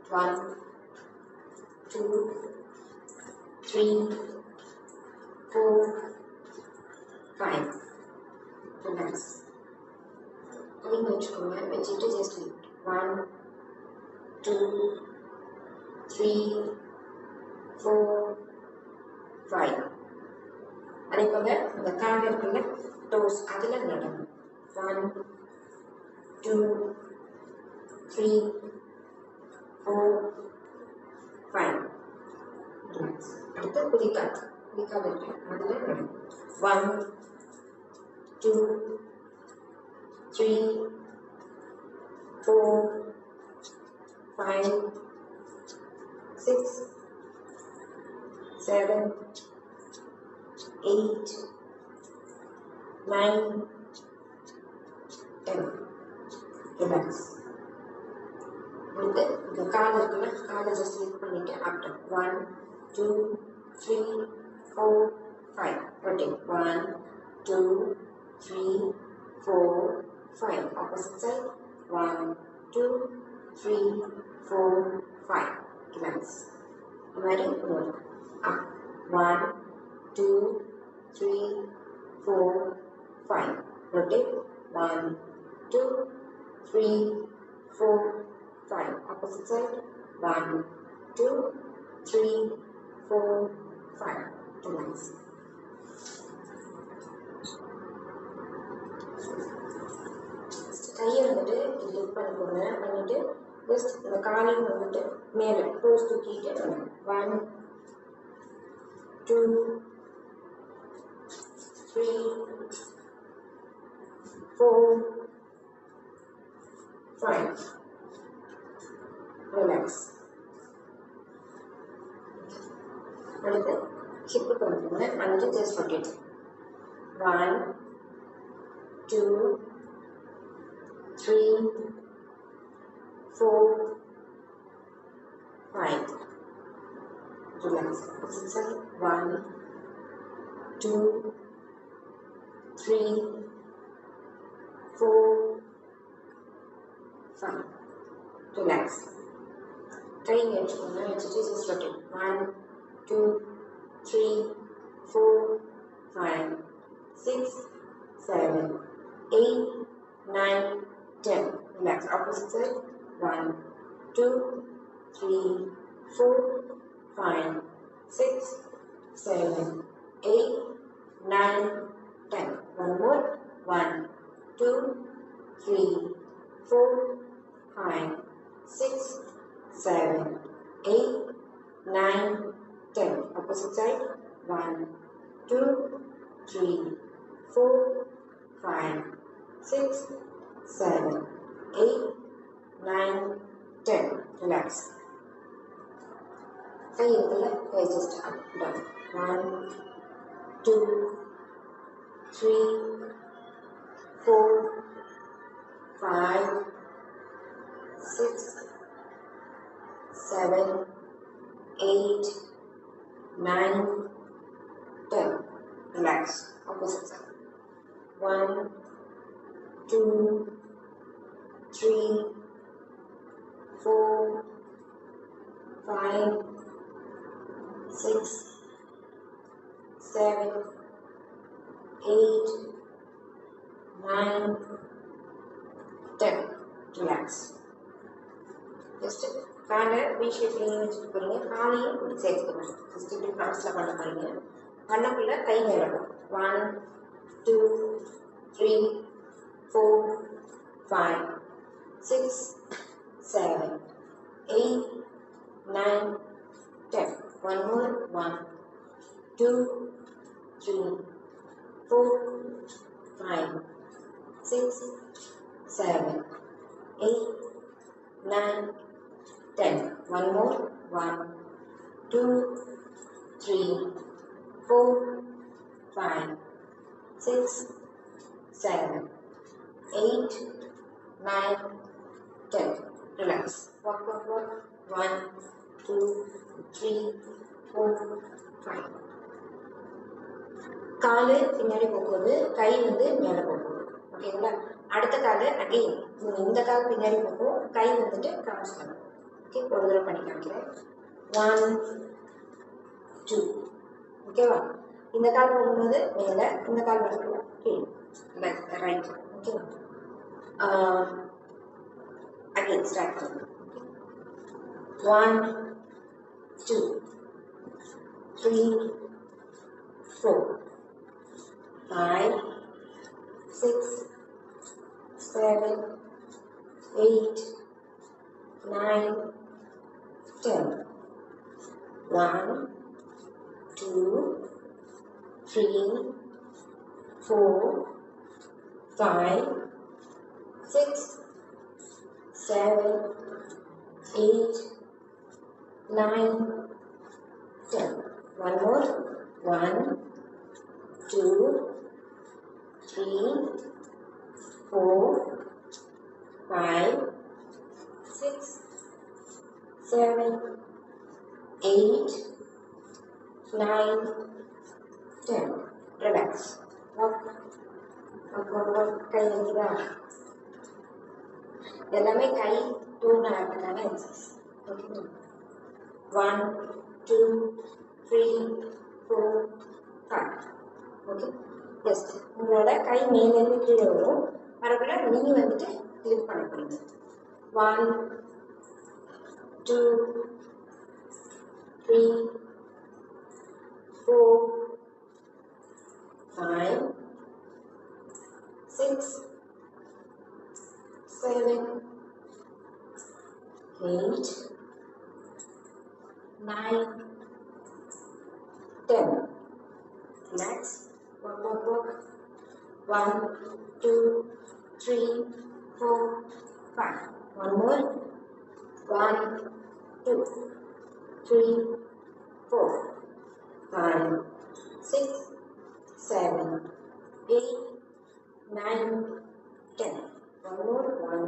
1 2 3 4 5 relax again வச்சுக்கோங்க வச்சுட்டு just lift 1 2 3 4 5 அதே போல இந்த கால் இருக்குல்ல டோஸ் அதில் நடக்கும் 1 2 3 4 5 அடுத்து குதிக்கால் இருக்கு அதில் நடக்கும் 1 2 3 4 5 6 7 8 9 10 relax அடுத்து இந்த கால் இருக்குல்ல காலை ஜஸ்ட் லிஃப்ட் பண்ணிட்டு after 1 2 3 4 5 rotate 1 2 3 4 5 opposite side 1 2 3 4 5 relax மாதிரி இன்னொரு up 1 2 3 4 5 rotate 1 2 3 4 5 opposite side 1 2 3 4 5 relax கையை வந்துட்டு லிஃப்ட் பண்ணிக்கோங்க பண்ணிட்டு ஜஸ்ட் இந்த காலையும் வந்துட்டு மேலே க்ளோஸ் தூக்கிட்டு 1 2 3 4 5 relax அடுத்து ஹிப்பு பண்ணிக்கோங்க பண்ணிட்டு just rotate 1 2 3 4 5 relax opposite side 1 2 3 4 5 relax கை வச்சுக்கோங்க வச்சுட்டு just rotate 1 2 3 4 5 6 7 8 9 10 relax opposite side 1 2 3 4 5 6 7 8 9 10 one more 1 2 3 4 5 6 7 8 9 10 opposite side 1 2 3 4 5 6 7 8 9 10 relax கை இருக்குல்ல கை just up down 1 2 3 4 5 6 7 8 9 10 relax opposite side 1 2 3 4 5 6 7 8 9 10 relax just காலை V ஷேப்லேயே வச்சுட்டு போகிறீங்க காலையும் இப்படி சேர்த்துக்கணும் ஜஸ்ட் இப்படி கிராஸில் பண்ண போகிறீங்க பண்ணக்குள்ள கை மேலே போகும் 1 2 3 4 5 6 7 8 9 10 one more 1 2 3 4 5 6 7 8 9 10 one more 1 2 3 4 5 6 7 8 9 10 relax walk 1 2 3 4 5 காலு பின்னாடி போகும்போது கை வந்து மேலே போகும் ஓகேங்களா அடுத்த காலு அகைன் இந்த கால் பின்னாடி போகும் கை வந்துட்டு கிராஸ் பண்ணும் ஓகே, ஒரு தடவை பண்ணி காமிக்கிறேன். 1 2. ஓகேவா? இந்த கால் போகும்போது மேலே, இந்த கால் வரக்குள்ள கீழே, லெஃப்ட் ரைட். ஓகேவா? அகைன் ஸ்டார்ட் பண்ணுங்க. 1 2 3 4 5 6 7 8 9 10. 1 2 3 4 5 6 7 8 9 10. One more. 1 2 3 4 5 6 7 8 9 10. Relax. Walk. கை வைக்கிறா, எல்லாமே கை டூன் ஆகிறதுக்கான எக்ஸசைஸ். ஓகேங்களா? 1 2 3 4 5. ஓகே, ஜஸ்ட் உங்களோட கை மேலேருந்து கீழே வரும். வரக்குள்ள நீங்கள் வந்துட்டு கிளிக் பண்ண போறீங்க. 1 2 3 4 5 6 7 8 9 10. Relax. Work. 1 2 3 4 5. One more. 1 2 3 4 5 6 7 8 9 10. One more. 1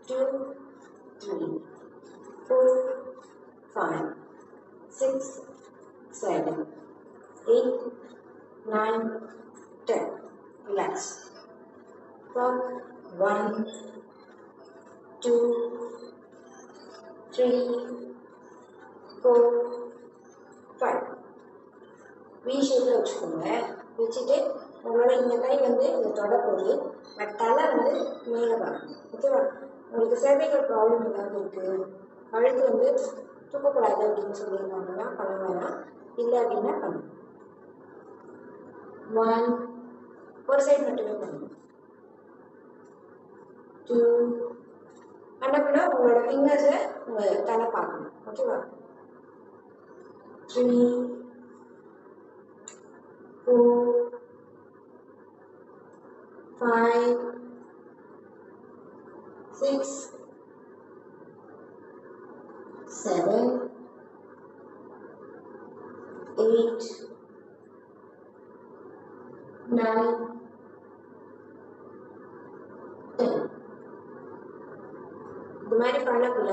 2 3 4 5 6 7 8 9 10. Relax. Walk. 1 2 3 4 5. V ஷேப்ல வச்சுக்கோங்க. வச்சுட்டு உங்களோட இந்த கை வந்து இந்த தொட போகுது, பட் தலை வந்து மேலே வரணும். ஓகேவா? உங்களுக்கு cervical ப்ராப்ளம் ஏதாவது இருக்குது, கழுத்து வந்து தூக்கக்கூடாது அப்படின்னு சொல்லியிருந்தாங்கன்னா பண்ண வேணாம், இல்லை அப்படின்னா பண்ணணும். 1 ஒரு சைடு மட்டுமே பண்ணணும். 2 பண்ணப்போனா உங்களோட ஃபிங்கர்ஸை உங்கள் தலை பார்க்கணும். ஓகேவா? 3 4 5 6 7 8 9 10. இந்த மாதிரி பண்ணக்குள்ள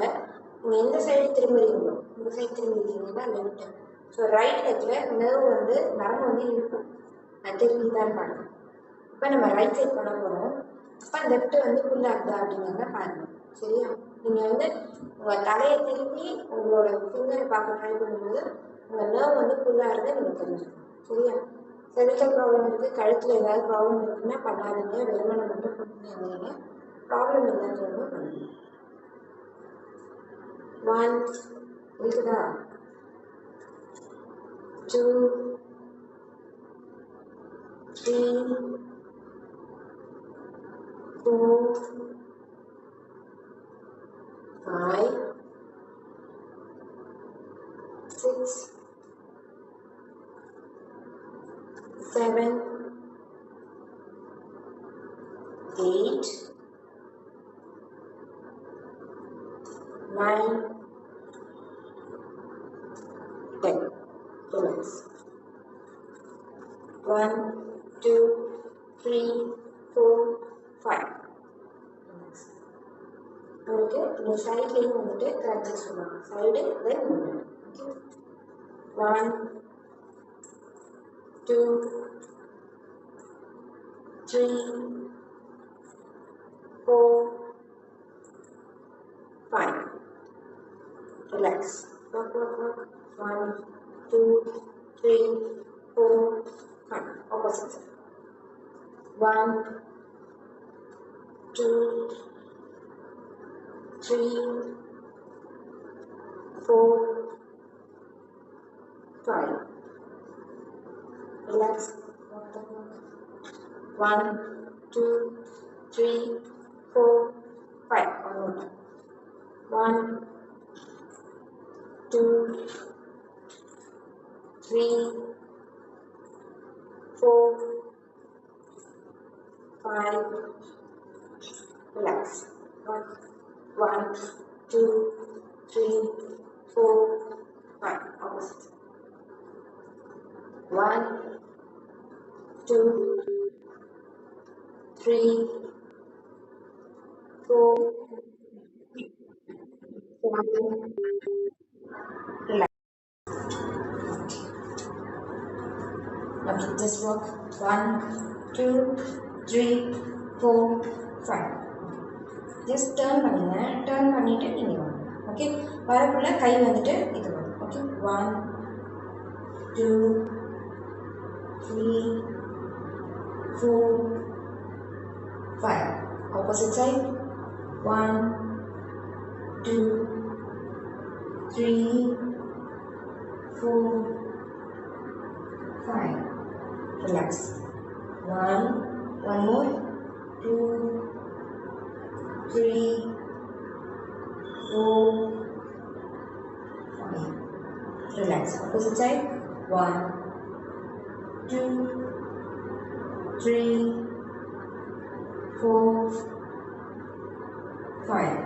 நீங்கள் எந்த சைடு திரும்புறீங்களோ, இந்த சைடு திரும்பிருக்கீங்கன்னா லெஃப்ட். ஸோ ரைட் லெஃப்டில் நர்வ் வந்து நரம்பு வந்து இருக்கும், அது திரும்பி தான் பண்ணணும். இப்போ நம்ம ரைட் சைட் பண்ண போகிறோம். அப்போ லெஃப்ட் வந்து ஃபுல் ஆகுதா அப்படிங்கிறத பாருங்கள். சரியா? நீங்கள் வந்து உங்கள் தலையை திரும்பி உங்களோட ஃபிங்கரை பார்க்க ட்ரை பண்ணும்போது உங்கள் நர்வ் வந்து ஃபுல் ஆகிறத நீங்கள் தெரிஞ்சுக்கணும். சரியா? cervical ப்ராப்ளம் இருக்குது, கழுத்தில் ஏதாவது ப்ராப்ளம் இருக்குன்னா பண்ணாதீங்க, வெறுமனை மட்டும் பண்ணுங்க. ப்ராப்ளம் இல்லாதவங்க பண்ணுங்க. 1 இருக்குதா? 2 3 4 5 6 7 8 9 10. Relax. 1 2 3 4 5. Relax. உங்களுக்கு இந்த சைட்லேயும் வந்துட்டு கிராச்சஸ் சொல்லுவாங்க. சைடு தென் movement. Okay, 1 2 3 4 5 relax. Walk, walk, walk. 1, 2, 3, 4, 5. Opposite side. 1, 2, 3, 4, 5. Relax. Walk, walk, walk. 1, 2, 3, 4, 5. One more time. 1, 2, 3, 4, 5. Relax. 1, 2, 3, 4, 5. Opposite. 1, 2, 3, 4, 5. Relax. Okay, just walk. 1, 2, 3, 4, 5. Just turn பண்ணுங்க. டர்ன் பண்ணிட்டு நீங்க வாங்க. ஓகே, வரக்குள்ள கை வந்துட்டு இது வரும். Okay, 1, 2, 3, 4, 5. Opposite side. 1, 2, 3, 4, 5. Relax. 1 more. 2, 3, 4, 5. Relax. Opposite side. 1, 2, 3, 4, 5.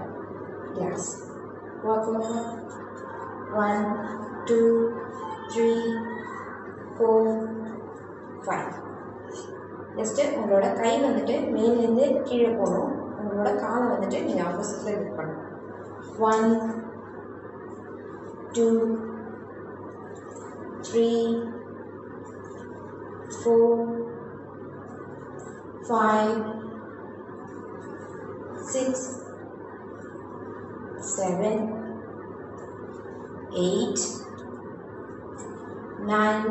Relax. Walk, walk, walk. 1, 2, 3, 4, 5. Just உங்களோட கை வந்துட்டு மேலேருந்து கீழே போகணும். உங்களோட காலை வந்துட்டு நீங்கள் ஆப்போசிட்டில் இது பண்ணணும். 1, 2, 3, 4, 5, 6, 7, 8, 9,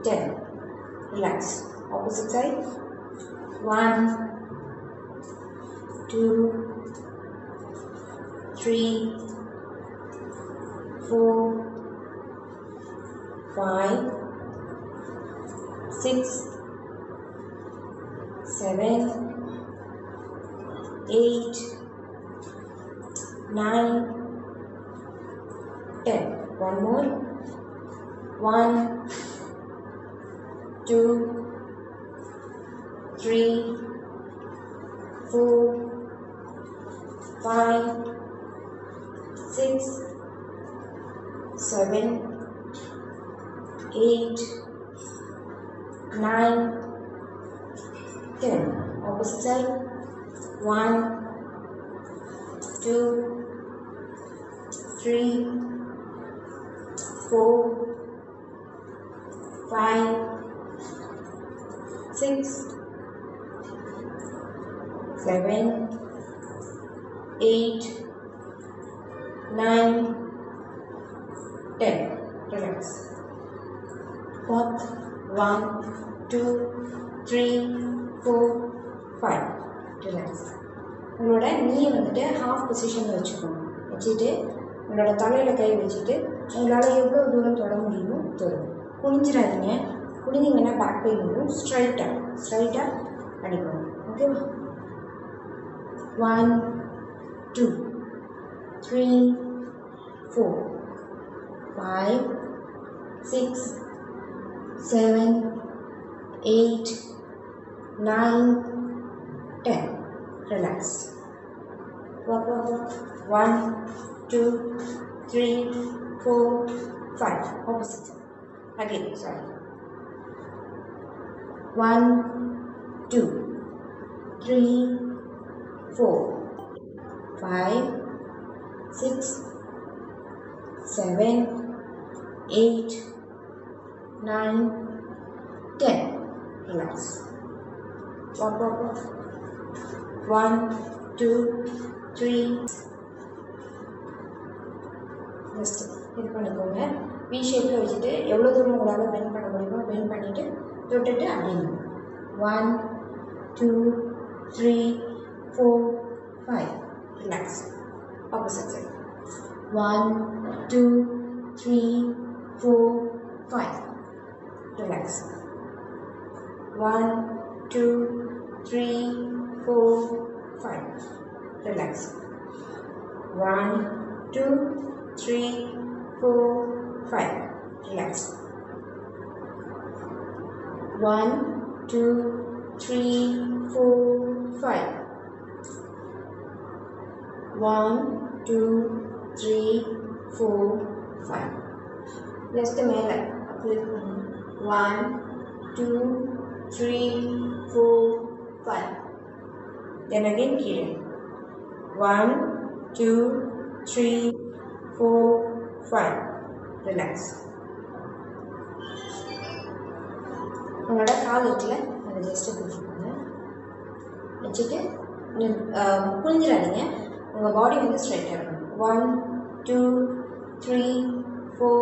10. Relax. Opposite side. 1, 2, 3, 4, 5, 6, 7, 8, 9, 10. One more. 1, 2, 3, 4, 5, 6, 7, 8, 9, 10. Opposite side. 1, 2, 3, 4, 5, 6, 7, 8, 9, 10. Relax. Walk. 1, 2, 3, 4, 5. Relax. உங்களோட நீயை வந்துட்டு ஹாஃப் பொசிஷனில் வச்சுக்கணும். வச்சுட்டு உங்களோட தலையில் கை வச்சுட்டு உங்களால் எவ்வளோ தூரம் தொட முடியுமோ தொடும். குனிஞ்சிடாதீங்க. குனிஞ்சிங்கன்னா பேக் பெயின் வரும். ஸ்ட்ரைட்டாக அடிக்கணும். ஓகேவா? 1, 2, 3, 4, 5, 6, 7, 8, 9, 10. Relax. Walk, walk, walk. 1, 2, 3, 4, 5. Opposite. Again, sorry. 1, 2, 3, 4, 5, 6, 7, 8, 9, 10. Relax. Walk, walk, walk. 1, 2, 3, just இது பண்ணிக்கோங்க. வி ஷேப்பில் வச்சுட்டு எவ்வளோ தூரம் உங்களால் பெண்ட் பண்ண முடியுமோ பெண்ட் பண்ணிவிட்டு தொட்டுட்டு அப்படின்னு 1 2 3 4 5 relax. Opposite side 1 2 3 4 5 relax. 1 2 3 4 5 relax. 1 2 3 4 5 relax. 1 2 3 4 5 1 2 3 4 5 just மேலே அப்படியே 1 2 3 4 5 then again கீழே 1 2 3 4 5 relax. உங்களோட கால் இருக்குல்ல அதை ஜஸ்ட்டு பிடிச்சிக்கோங்க. வச்சுட்டு புரிஞ்சிடாதீங்க. உங்கள் பாடி வந்து ஸ்ட்ரைட்டாக இருக்கணும். 1 2 3 4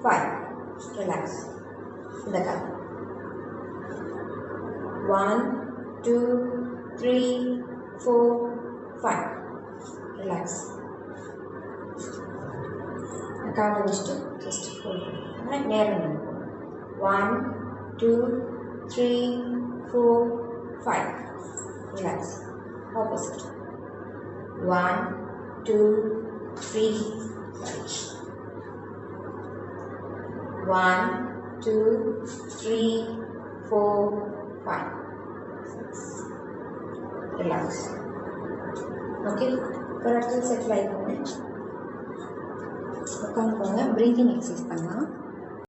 5 ரிலாக்ஸ். இந்த கால் 1 2 3 4 5 ரிலாக்ஸ். காலை வச்சுட்டு ஜஸ்ட் ஃபோல்ட் நேரம் 1 2 3 4 5 relax. Opposite 1 2 3 right 1 2 3 4 5 relax. Okay, ஒரு இடத்துல செட்டில் ஆகிக்கோங்க. உட்காந்துக்கோங்க. ப்ரீத்திங் எக்ஸசைஸ் பண்ணலாம்.